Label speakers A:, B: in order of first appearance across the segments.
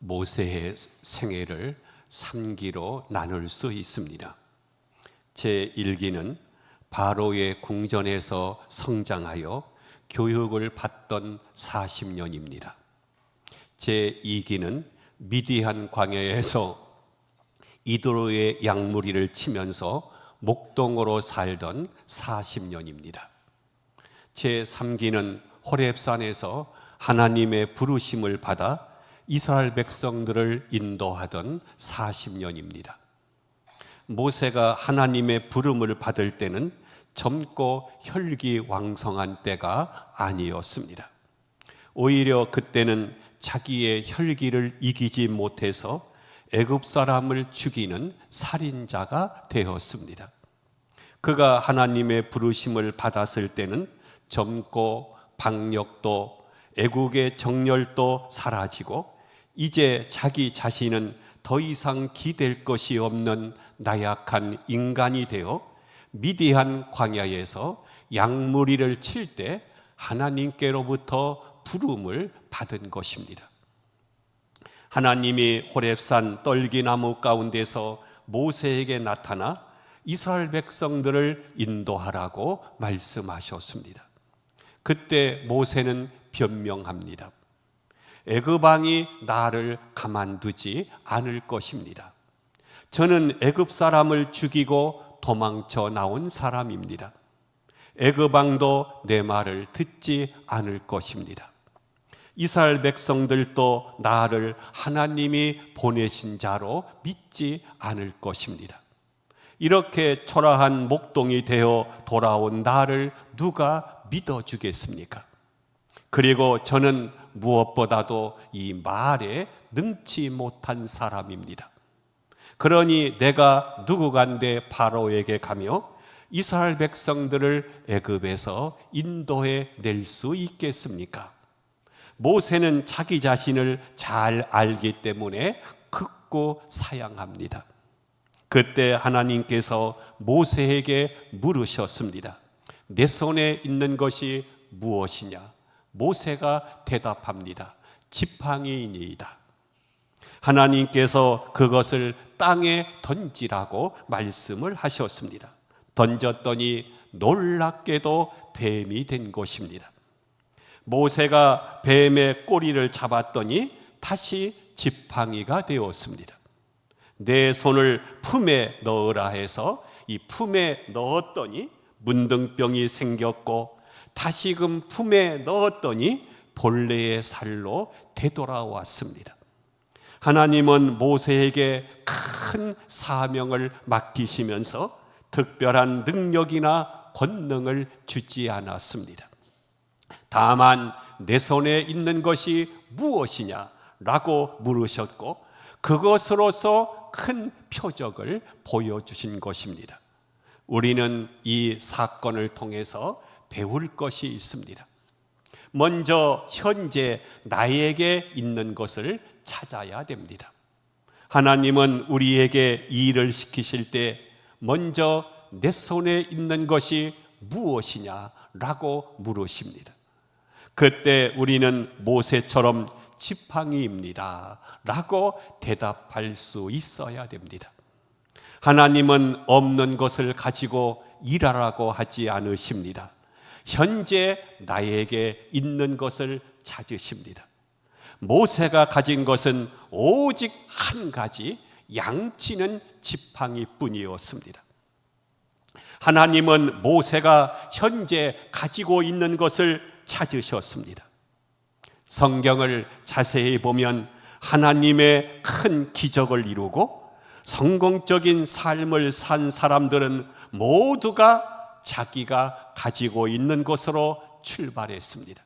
A: 모세의 생애를 3기로 나눌 수 있습니다. 제1기는 바로의 궁전에서 성장하여 교육을 받던 40년입니다. 제2기는 미디안 광야에서 이드로의 양무리를 치면서 목동으로 살던 40년입니다. 제3기는 호렙산에서 하나님의 부르심을 받아 이스라엘 백성들을 인도하던 40년입니다. 모세가 하나님의 부름을 받을 때는 젊고 혈기왕성한 때가 아니었습니다. 오히려 그때는 자기의 혈기를 이기지 못해서 애굽 사람을 죽이는 살인자가 되었습니다. 그가 하나님의 부르심을 받았을 때는 젊고 박력도 애국의 정열도 사라지고 이제 자기 자신은 더 이상 기댈 것이 없는 나약한 인간이 되어 미디안 광야에서 양무리를 칠 때 하나님께로부터 부름을 받은 것입니다. 하나님이 호렙산 떨기나무 가운데서 모세에게 나타나 이스라엘 백성들을 인도하라고 말씀하셨습니다. 그때 모세는 변명합니다. 애굽 왕이 나를 가만두지 않을 것입니다. 저는 애굽 사람을 죽이고 도망쳐 나온 사람입니다. 애굽 왕도 내 말을 듣지 않을 것입니다. 이스라엘 백성들도 나를 하나님이 보내신 자로 믿지 않을 것입니다. 이렇게 초라한 목동이 되어 돌아온 나를 누가 믿어주겠습니까? 그리고 저는 무엇보다도 이 말에 능치 못한 사람입니다. 그러니 내가 누구간데 바로에게 가며 이스라엘 백성들을 애굽에서 인도해 낼 수 있겠습니까? 모세는 자기 자신을 잘 알기 때문에 극구 사양합니다. 그때 하나님께서 모세에게 물으셨습니다. 내 손에 있는 것이 무엇이냐? 모세가 대답합니다. 지팡이이니이다. 하나님께서 그것을 땅에 던지라고 말씀을 하셨습니다. 던졌더니 놀랍게도 뱀이 된 것입니다. 모세가 뱀의 꼬리를 잡았더니 다시 지팡이가 되었습니다. 내 손을 품에 넣으라 해서 이 품에 넣었더니 문둥병이 생겼고 다시금 품에 넣었더니 본래의 살로 되돌아왔습니다. 하나님은 모세에게 큰 사명을 맡기시면서 특별한 능력이나 권능을 주지 않았습니다. 다만 내 손에 있는 것이 무엇이냐라고 물으셨고 그것으로서 큰 표적을 보여주신 것입니다. 우리는 이 사건을 통해서 배울 것이 있습니다. 먼저 현재 나에게 있는 것을 찾아야 됩니다. 하나님은 우리에게 이 일을 시키실 때 먼저 내 손에 있는 것이 무엇이냐라고 물으십니다. 그때 우리는 모세처럼 지팡이입니다 라고 대답할 수 있어야 됩니다. 하나님은 없는 것을 가지고 일하라고 하지 않으십니다. 현재 나에게 있는 것을 찾으십니다. 모세가 가진 것은 오직 한 가지 양치는 지팡이뿐이었습니다. 하나님은 모세가 현재 가지고 있는 것을 찾으셨습니다. 성경을 자세히 보면 하나님의 큰 기적을 이루고 성공적인 삶을 산 사람들은 모두가 자기가 가지고 있는 것으로 출발했습니다.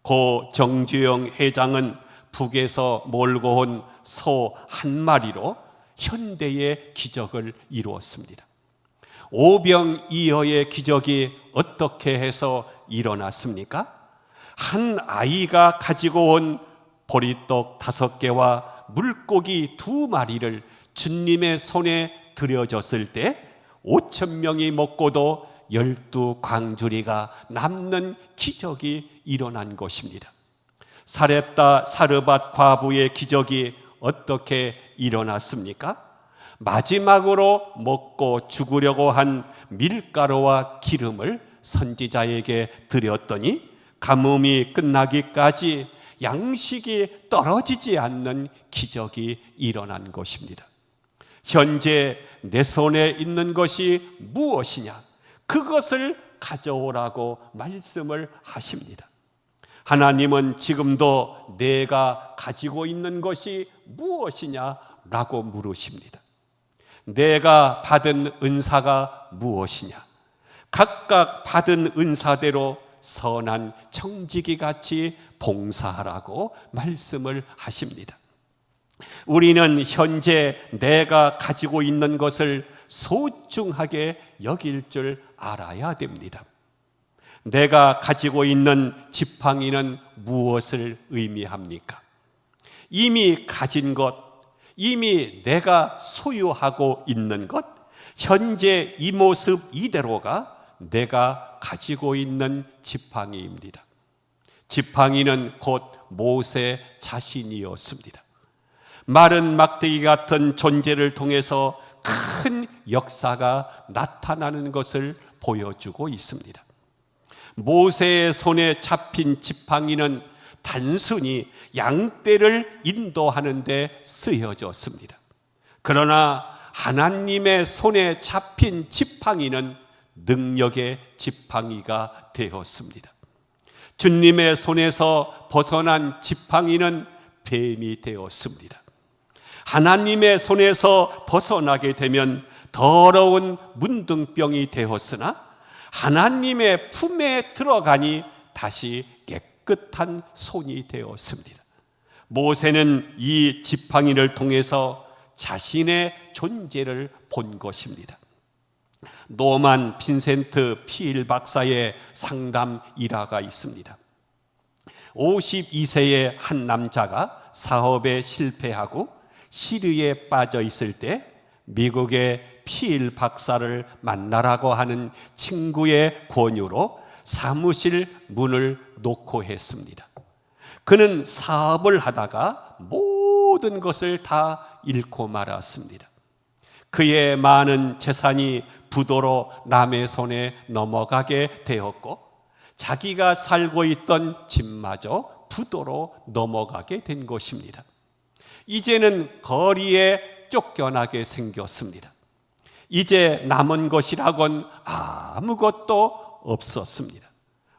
A: 고 정주영 회장은 북에서 몰고 온 소 한 마리로 현대의 기적을 이루었습니다. 오병이어의 기적이 어떻게 해서 일어났습니까? 한 아이가 가지고 온 보리떡 5개와 물고기 2마리를 주님의 손에 들여졌을 때 5,000명이 먹고도 12 광주리가 남는 기적이 일어난 것입니다. 사렙다 사르밧 과부의 기적이 어떻게 일어났습니까? 마지막으로 먹고 죽으려고 한 밀가루와 기름을 선지자에게 드렸더니 가뭄이 끝나기까지 양식이 떨어지지 않는 기적이 일어난 것입니다. 현재 내 손에 있는 것이 무엇이냐? 그것을 가져오라고 말씀을 하십니다. 하나님은 지금도 내가 가지고 있는 것이 무엇이냐라고 물으십니다. 내가 받은 은사가 무엇이냐? 각각 받은 은사대로 선한 청지기 같이 봉사하라고 말씀을 하십니다. 우리는 현재 내가 가지고 있는 것을 소중하게 여길 줄 알아야 됩니다. 내가 가지고 있는 지팡이는 무엇을 의미합니까? 이미 가진 것, 이미 내가 소유하고 있는 것, 현재 이 모습 이대로가 내가 가지고 있는 지팡이입니다. 지팡이는 곧 모세 자신이었습니다. 마른 막대기 같은 존재를 통해서 큰 역사가 나타나는 것을 보여주고 있습니다. 모세의 손에 잡힌 지팡이는 단순히 양떼를 인도하는 데 쓰여졌습니다. 그러나 하나님의 손에 잡힌 지팡이는 능력의 지팡이가 되었습니다. 주님의 손에서 벗어난 지팡이는 뱀이 되었습니다. 하나님의 손에서 벗어나게 되면 더러운 문둥병이 되었으나 하나님의 품에 들어가니 다시 깨끗한 손이 되었습니다. 모세는 이 지팡이를 통해서 자신의 존재를 본 것입니다. 노만 빈센트 피일 박사의 상담 일화가 있습니다. 52세의 한 남자가 사업에 실패하고 시리에 빠져 있을 때 미국의 피일 박사를 만나라고 하는 친구의 권유로 사무실 문을 놓고 했습니다. 그는 사업을 하다가 모든 것을 다 잃고 말았습니다. 그의 많은 재산이 부도로 남의 손에 넘어가게 되었고 자기가 살고 있던 집마저 부도로 넘어가게 된 것입니다. 이제는 거리에 쫓겨나게 생겼습니다. 이제 남은 것이라곤 아무것도 없었습니다.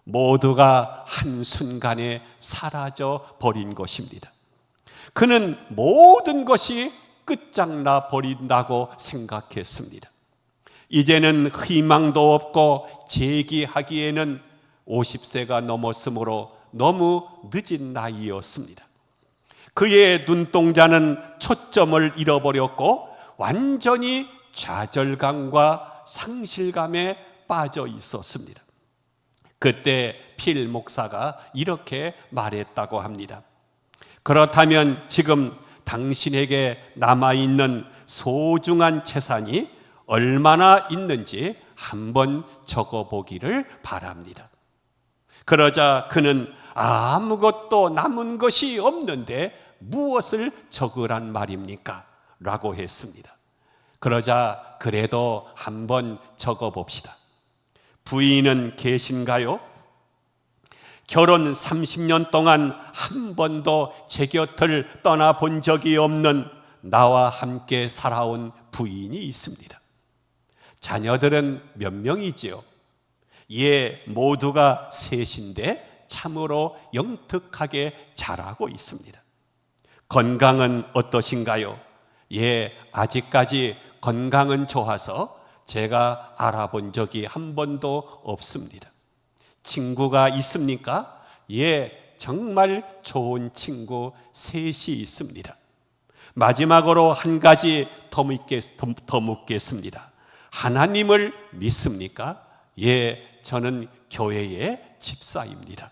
A: 모두가 한순간에 사라져 버린 것입니다. 그는 모든 것이 끝장나 버린다고 생각했습니다. 이제는 희망도 없고 재기하기에는 50세가 넘었으므로 너무 늦은 나이였습니다. 그의 눈동자는 초점을 잃어버렸고 완전히 좌절감과 상실감에 빠져 있었습니다. 그때 필 목사가 이렇게 말했다고 합니다. 그렇다면 지금 당신에게 남아있는 소중한 재산이 얼마나 있는지 한번 적어보기를 바랍니다. 그러자 그는 아무것도 남은 것이 없는데 무엇을 적으란 말입니까? 라고 했습니다. 그러자 그래도 한번 적어봅시다. 부인은 계신가요? 결혼 30년 동안 한 번도 제 곁을 떠나본 적이 없는 나와 함께 살아온 부인이 있습니다. 자녀들은 몇 명이지요? 예, 모두가 셋인데 참으로 영특하게 자라고 있습니다. 건강은 어떠신가요? 예, 아직까지 건강은 좋아서 제가 알아본 적이 한 번도 없습니다. 친구가 있습니까? 예, 정말 좋은 친구 셋이 있습니다. 마지막으로 한 가지 더 묻겠습니다. 하나님을 믿습니까? 예, 저는 교회의 집사입니다.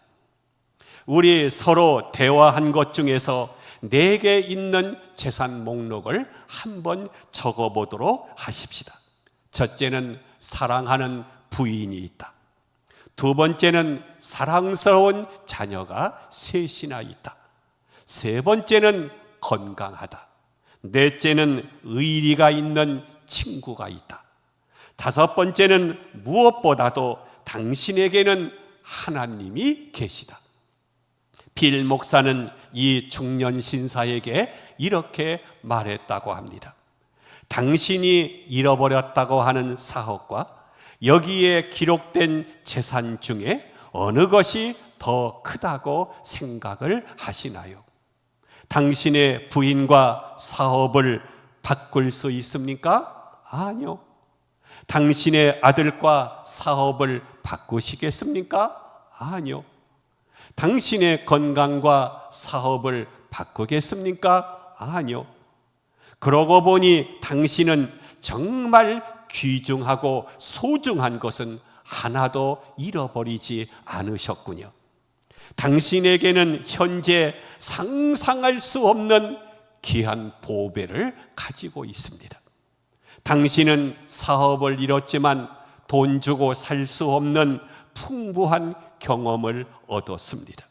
A: 우리 서로 대화한 것 중에서 내게 있는 재산 목록을 한번 적어보도록 하십시다. 첫째는 사랑하는 부인이 있다. 두 번째는 사랑스러운 자녀가 셋이나 있다. 세 번째는 건강하다. 넷째는 의리가 있는 친구가 있다. 다섯 번째는 무엇보다도 당신에게는 하나님이 계시다. 빌 목사는 이 중년 신사에게 이렇게 말했다고 합니다. 당신이 잃어버렸다고 하는 사업과 여기에 기록된 재산 중에 어느 것이 더 크다고 생각을 하시나요? 당신의 부인과 사업을 바꿀 수 있습니까? 아니요. 당신의 아들과 사업을 바꾸시겠습니까? 아니요. 당신의 건강과 사업을 바꾸겠습니까? 아니요. 그러고 보니 당신은 정말 귀중하고 소중한 것은 하나도 잃어버리지 않으셨군요. 당신에게는 현재 상상할 수 없는 귀한 보배를 가지고 있습니다. 당신은 사업을 잃었지만 돈 주고 살 수 없는 풍부한 경험을 얻었습니다.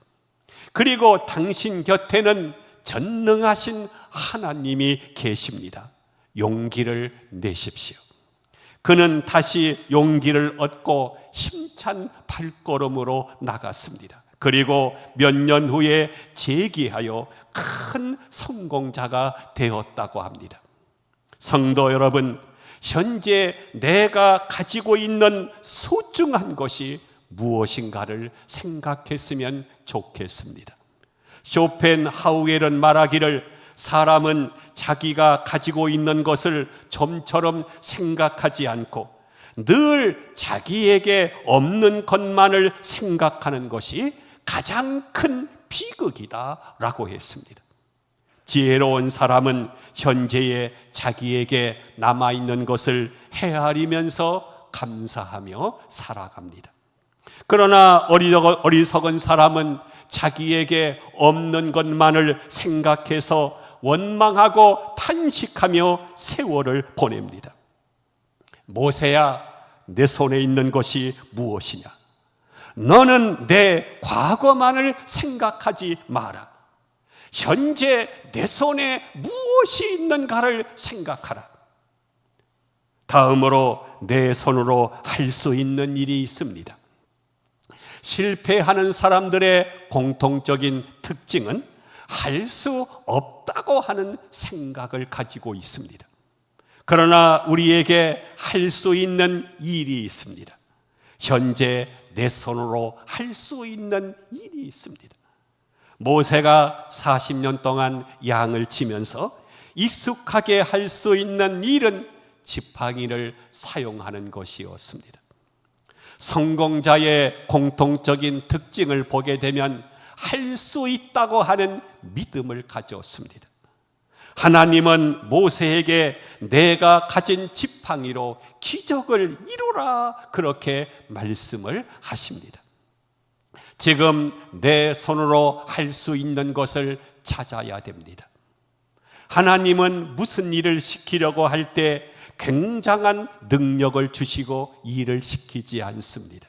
A: 그리고 당신 곁에는 전능하신 하나님이 계십니다. 용기를 내십시오. 그는 다시 용기를 얻고 힘찬 발걸음으로 나갔습니다. 그리고 몇 년 후에 재기하여 큰 성공자가 되었다고 합니다. 성도 여러분, 현재 내가 가지고 있는 소중한 것이 무엇인가를 생각했으면 좋겠습니다. 쇼펜하우엘은 말하기를 사람은 자기가 가지고 있는 것을 좀처럼 생각하지 않고 늘 자기에게 없는 것만을 생각하는 것이 가장 큰 비극이다 라고 했습니다. 지혜로운 사람은 현재의 자기에게 남아있는 것을 헤아리면서 감사하며 살아갑니다. 그러나 어리석은 사람은 자기에게 없는 것만을 생각해서 원망하고 탄식하며 세월을 보냅니다. 모세야, 내 손에 있는 것이 무엇이냐? 너는 내 과거만을 생각하지 마라. 현재 내 손에 무엇이 있는가를 생각하라. 다음으로 내 손으로 할 수 있는 일이 있습니다. 실패하는 사람들의 공통적인 특징은 할 수 없다고 하는 생각을 가지고 있습니다. 그러나 우리에게 할 수 있는 일이 있습니다. 현재 내 손으로 할 수 있는 일이 있습니다. 모세가 40년 동안 양을 치면서 익숙하게 할 수 있는 일은 지팡이를 사용하는 것이었습니다. 성공자의 공통적인 특징을 보게 되면 할 수 있다고 하는 믿음을 가졌습니다. 하나님은 모세에게 내가 가진 지팡이로 기적을 이루라 그렇게 말씀을 하십니다. 지금 내 손으로 할 수 있는 것을 찾아야 됩니다. 하나님은 무슨 일을 시키려고 할 때 굉장한 능력을 주시고 일을 시키지 않습니다.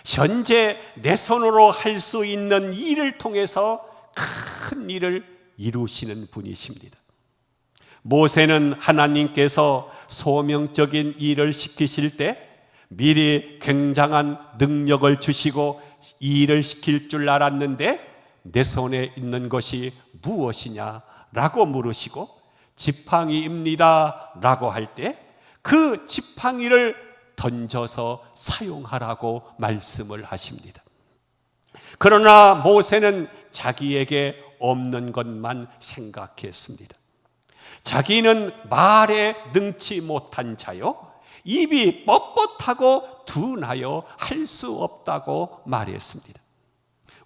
A: 현재 내 손으로 할 수 있는 일을 통해서 큰 일을 이루시는 분이십니다. 모세는 하나님께서 소명적인 일을 시키실 때 미리 굉장한 능력을 주시고 일을 시킬 줄 알았는데 내 손에 있는 것이 무엇이냐라고 물으시고 지팡이입니다 라고 할 때 그 지팡이를 던져서 사용하라고 말씀을 하십니다. 그러나 모세는 자기에게 없는 것만 생각했습니다. 자기는 말에 능치 못한 자요, 입이 뻣뻣하고 둔하여 할 수 없다고 말했습니다.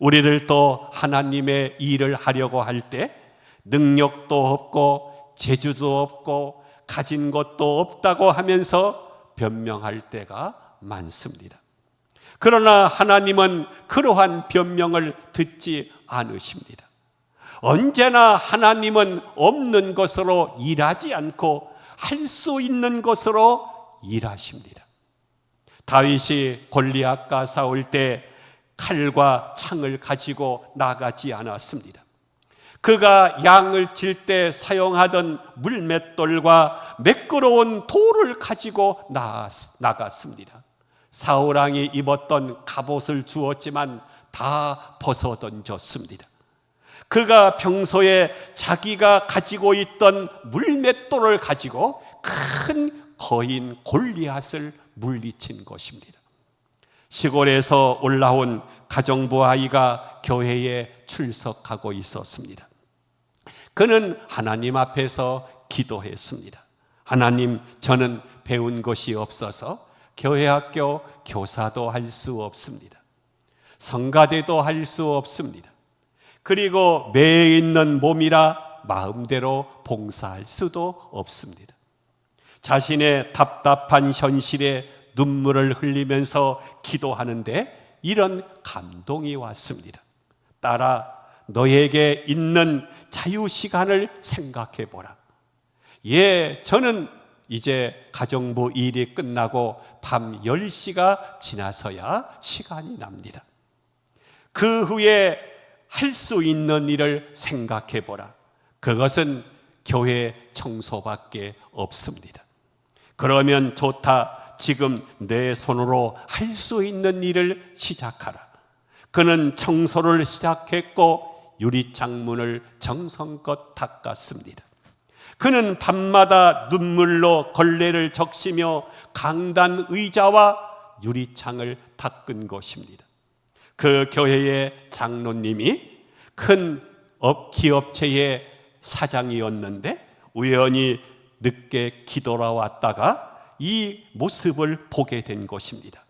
A: 우리들도 하나님의 일을 하려고 할 때 능력도 없고 재주도 없고 가진 것도 없다고 하면서 변명할 때가 많습니다. 그러나 하나님은 그러한 변명을 듣지 않으십니다. 언제나 하나님은 없는 것으로 일하지 않고 할 수 있는 것으로 일하십니다. 다윗이 골리앗과 싸울 때 칼과 창을 가지고 나가지 않았습니다. 그가 양을 칠 때 사용하던 물맷돌과 매끄러운 돌을 가지고 나갔습니다. 사울왕이 입었던 갑옷을 주었지만 다 벗어 던졌습니다. 그가 평소에 자기가 가지고 있던 물맷돌을 가지고 큰 거인 골리앗을 물리친 것입니다. 시골에서 올라온 가정부 아이가 교회에 출석하고 있었습니다. 그는 하나님 앞에서 기도했습니다. 하나님, 저는 배운 것이 없어서 교회 학교 교사도 할 수 없습니다. 성가대도 할 수 없습니다. 그리고 매에 있는 몸이라 마음대로 봉사할 수도 없습니다. 자신의 답답한 현실에 눈물을 흘리면서 기도하는데 이런 감동이 왔습니다. 딸아, 너에게 있는 자유 시간을 생각해 보라. 예, 저는 이제 가정부 일이 끝나고 밤 10시가 지나서야 시간이 납니다. 그 후에 할 수 있는 일을 생각해 보라. 그것은 교회 청소밖에 없습니다. 그러면 좋다. 지금 내 손으로 할 수 있는 일을 시작하라. 그는 청소를 시작했고 유리창문을 정성껏 닦았습니다. 그는 밤마다 눈물로 걸레를 적시며 강단 의자와 유리창을 닦은 것입니다. 그 교회의 장로님이 큰 기업체의 사장이었는데 우연히 늦게 기도하러 왔다가 이 모습을 보게 된 것입니다.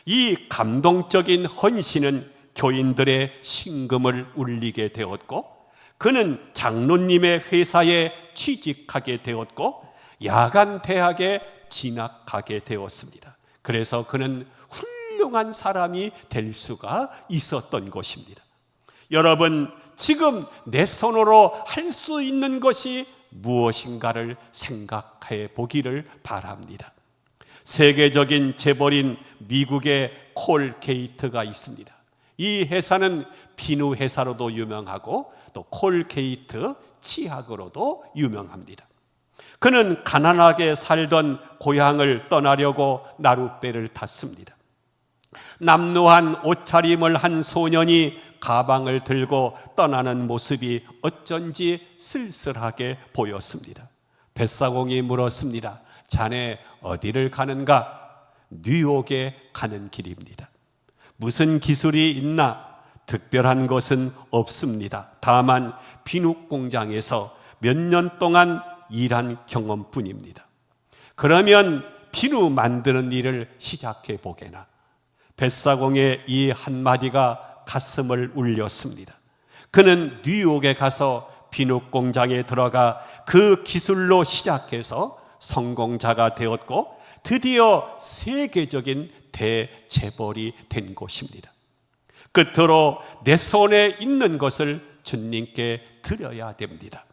A: 이 감동적인 헌신은 교인들의 심금을 울리게 되었고 그는 장로님의 회사에 취직하게 되었고 야간 대학에 진학하게 되었습니다. 그래서 그는 훌륭한 사람이 될 수가 있었던 것입니다. 여러분, 지금 내 손으로 할 수 있는 것이 무엇인가를 생각해 보기를 바랍니다. 세계적인 재벌인 미국의 콜게이트가 있습니다. 이 회사는 비누 회사로도 유명하고 또 콜게이트 치약으로도 유명합니다. 그는 가난하게 살던 고향을 떠나려고 나룻배를 탔습니다. 남루한 옷차림을 한 소년이 가방을 들고 떠나는 모습이 어쩐지 쓸쓸하게 보였습니다. 뱃사공이 물었습니다. 자네 어디를 가는가? 뉴욕에 가는 길입니다. 무슨 기술이 있나? 특별한 것은 없습니다. 다만 비누 공장에서 몇 년 동안 일한 경험뿐입니다. 그러면 비누 만드는 일을 시작해 보게나. 뱃사공의 이 한마디가 가슴을 울렸습니다. 그는 뉴욕에 가서 비누 공장에 들어가 그 기술로 시작해서 성공자가 되었고 드디어 세계적인 대재벌이 된 것입니다. 끝으로 내 손에 있는 것을 주님께 드려야 됩니다.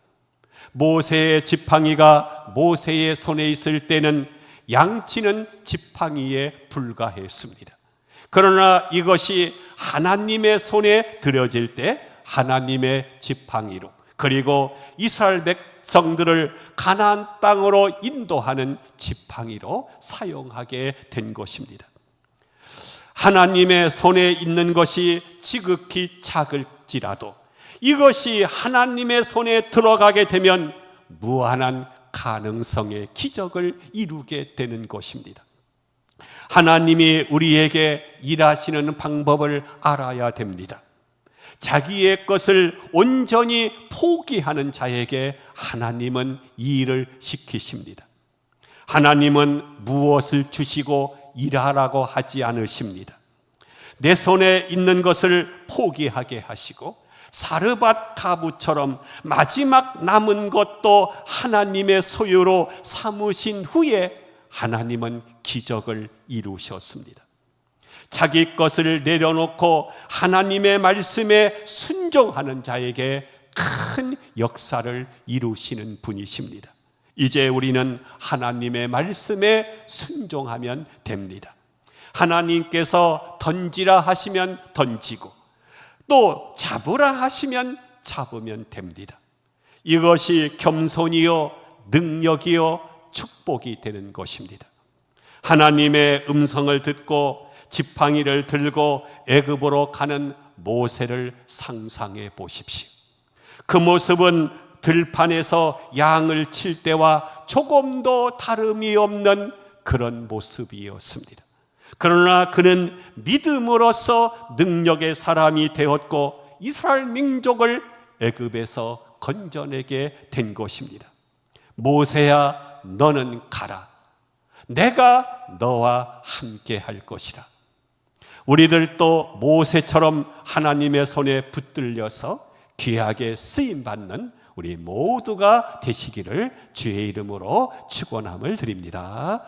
A: 모세의 지팡이가 모세의 손에 있을 때는 양치는 지팡이에 불과했습니다. 그러나 이것이 하나님의 손에 들여질 때 하나님의 지팡이로, 그리고 이스라엘 백성들을 가나안 땅으로 인도하는 지팡이로 사용하게 된 것입니다. 하나님의 손에 있는 것이 지극히 작을지라도 이것이 하나님의 손에 들어가게 되면 무한한 가능성의 기적을 이루게 되는 것입니다. 하나님이 우리에게 일하시는 방법을 알아야 됩니다. 자기의 것을 온전히 포기하는 자에게 하나님은 이 일을 시키십니다. 하나님은 무엇을 주시고 일하라고 하지 않으십니다. 내 손에 있는 것을 포기하게 하시고 사르밧 가부처럼 마지막 남은 것도 하나님의 소유로 삼으신 후에 하나님은 기적을 이루셨습니다. 자기 것을 내려놓고 하나님의 말씀에 순종하는 자에게 큰 역사를 이루시는 분이십니다. 이제 우리는 하나님의 말씀에 순종하면 됩니다. 하나님께서 던지라 하시면 던지고 또 잡으라 하시면 잡으면 됩니다. 이것이 겸손이요 능력이요 축복이 되는 것입니다. 하나님의 음성을 듣고 지팡이를 들고 애굽으로 가는 모세를 상상해 보십시오. 그 모습은 들판에서 양을 칠 때와 조금도 다름이 없는 그런 모습이었습니다. 그러나 그는 믿음으로써 능력의 사람이 되었고 이스라엘 민족을 애굽에서 건져내게 된 것입니다. 모세야, 너는 가라. 내가 너와 함께 할 것이라. 우리들도 모세처럼 하나님의 손에 붙들려서 귀하게 쓰임받는 우리 모두가 되시기를 주의 이름으로 축원함을 드립니다.